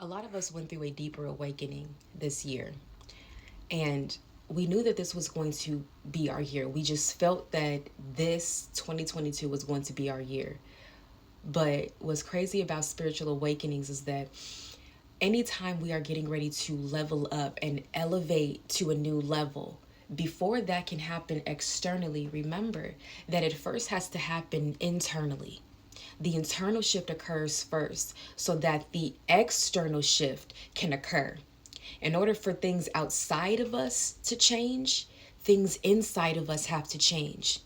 A lot of us went through a deeper awakening this year, and we knew that this was going to be our year. We just felt that this 2022 was going to be our year. But what's crazy about spiritual awakenings is that anytime we are getting ready to level up and elevate to a new level, before that can happen externally, remember that it first has to happen internally. The internal shift occurs first so that the external shift can occur. In order for things outside of us to change, things inside of us have to change.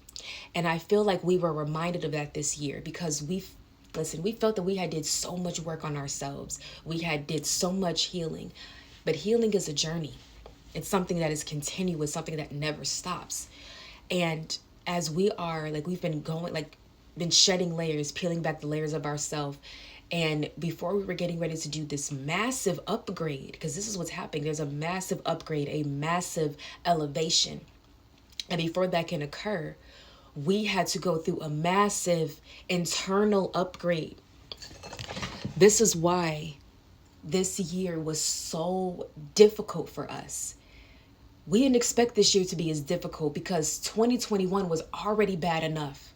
And I feel like we were reminded of that this year because we felt that we had did so much work on ourselves. We had did so much healing. But healing is a journey. It's something that is continuous, something that never stops. And as we are like we've been going like been shedding layers, peeling back the layers of ourselves. And before we were getting ready to do this massive upgrade, because this is what's happening, there's a massive upgrade, a massive elevation. And before that can occur, we had to go through a massive internal upgrade. This is why this year was so difficult for us. We didn't expect this year to be as difficult because 2021 was already bad enough.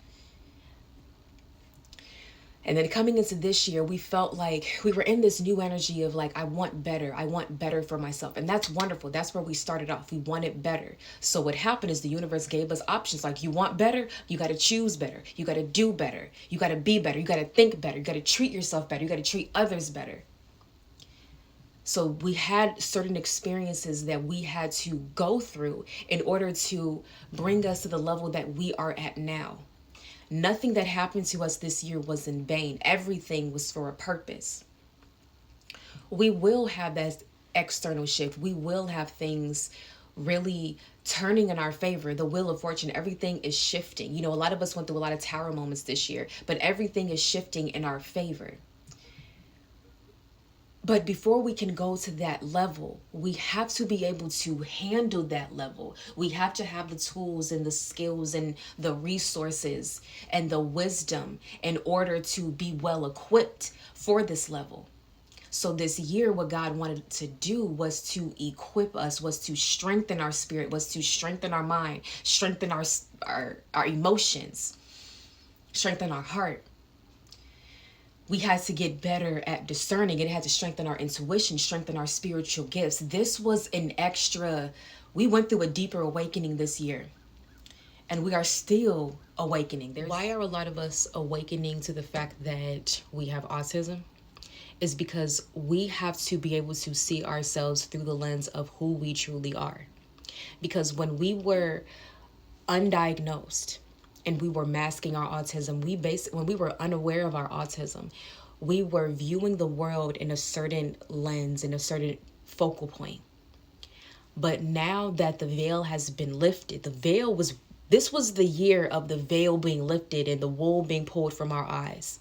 And then coming into this year, we felt like we were in this new energy of like, I want better. I want better for myself. And that's wonderful. That's where we started off. We wanted better. So what happened is the universe gave us options like, you want better? You got to choose better. You got to do better. You got to be better. You got to think better. You got to treat yourself better. You got to treat others better. So we had certain experiences that we had to go through in order to bring us to the level that we are at now. Nothing that happened to us this year was in vain. Everything was for a purpose. We will have that external shift. We will have things really turning in our favor. The wheel of fortune, everything is shifting. A lot of us went through a lot of tower moments this year, but everything is shifting in our favor. But before we can go to that level, we have to be able to handle that level. We have to have the tools and the skills and the resources and the wisdom in order to be well equipped for this level. So this year, what God wanted to do was to equip us, was to strengthen our spirit, was to strengthen our mind, strengthen our emotions, strengthen our heart. We had to get better at discerning. It had to strengthen our intuition, strengthen our spiritual gifts. This was we went through a deeper awakening this year. And we are still awakening. Why are a lot of us awakening to the fact that we have autism? Is because we have to be able to see ourselves through the lens of who we truly are. Because when we were undiagnosed, and we were masking our autism, when we were unaware of our autism, we were viewing the world in a certain lens, in a certain focal point. But now that the veil has been lifted, this was the year of the veil being lifted and the wool being pulled from our eyes.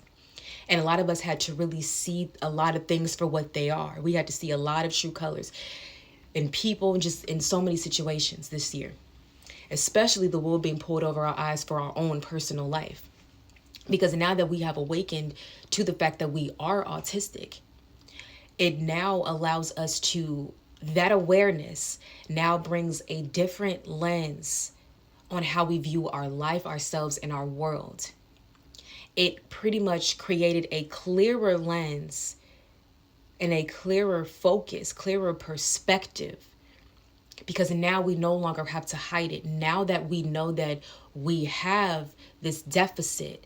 And a lot of us had to really see a lot of things for what they are. We had to see a lot of true colors in people, just in so many situations this year. Especially the wool being pulled over our eyes for our own personal life. Because now that we have awakened to the fact that we are autistic, it now allows us that awareness now brings a different lens on how we view our life, ourselves, and our world. It pretty much created a clearer lens and a clearer focus, clearer perspective. Because now we no longer have to hide it. Now that we know that we have this deficit,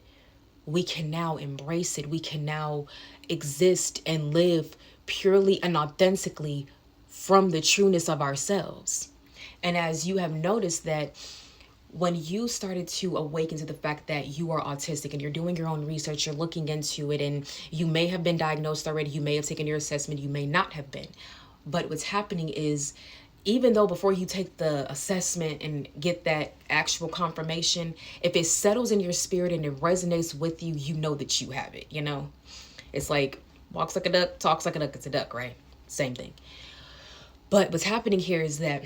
we can now embrace it. We can now exist and live purely and authentically from the trueness of ourselves. And as you have noticed that when you started to awaken to the fact that you are autistic and you're doing your own research, you're looking into it, and you may have been diagnosed already, you may have taken your assessment, you may not have been. But what's happening is, even though before you take the assessment and get that actual confirmation, if it settles in your spirit and it resonates with you, you know that you have it, It's like, walks like a duck, talks like a duck, it's a duck, right? Same thing. But what's happening here is that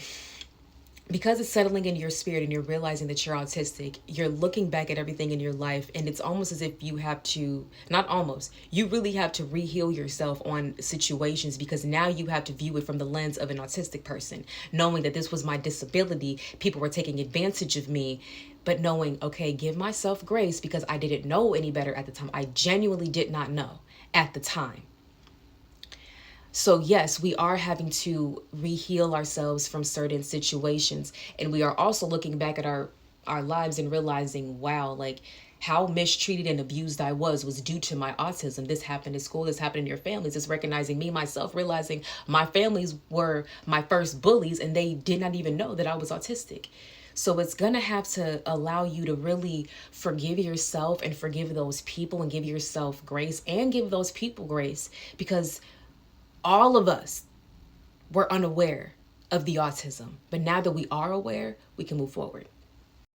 because it's settling in your spirit and you're realizing that you're autistic, you're looking back at everything in your life, and it's almost as if you have to, not almost, you really have to re-heal yourself on situations, because now you have to view it from the lens of an autistic person, knowing that this was my disability, people were taking advantage of me, but knowing, okay, give myself grace because I didn't know any better at the time. I genuinely did not know at the time. So, yes, we are having to re-heal ourselves from certain situations. And we are also looking back at our lives and realizing, wow, like how mistreated and abused I was due to my autism. This happened at school, this happened in your families. It's recognizing me, myself, realizing my families were my first bullies and they did not even know that I was autistic. So it's going to have to allow you to really forgive yourself and forgive those people and give yourself grace and give those people grace, because all of us were unaware of the autism. But now that we are aware, we can move forward.